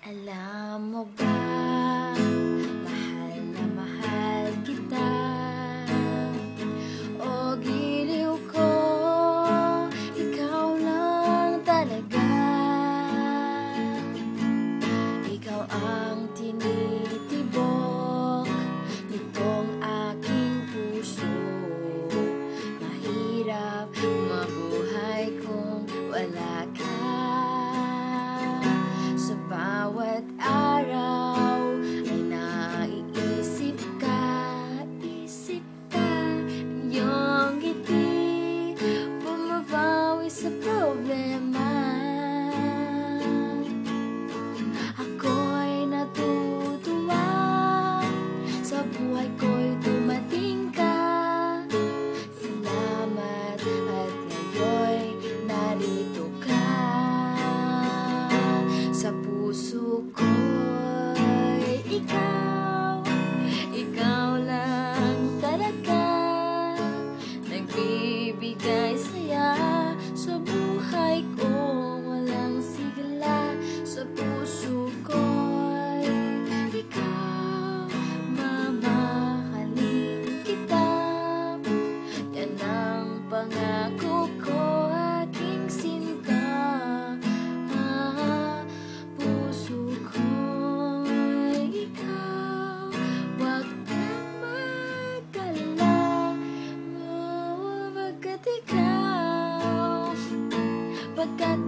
Alam mo ba, mahal na mahal kita. O giliw ko, ikaw lang talaga. Ikaw ang tinitibok nitong aking puso. Mahirap mabuhay kung wala ka. Sa bawat araw ay naiisip ka, isip ka. Ang iyong ngiti bumabawi sa problema. Ako'y natutuwa, sa buhay ko'y dumating ka. Salamat at ngayon'y narito ka. Sa puso ko'y ikaw, ikaw lang talaga. Nagbibigay saya sa buhay ko, walang sigla. Sa puso ko'y ikaw, mamahalin kita. Yan ang pangako ko, aking sinta. Pagkat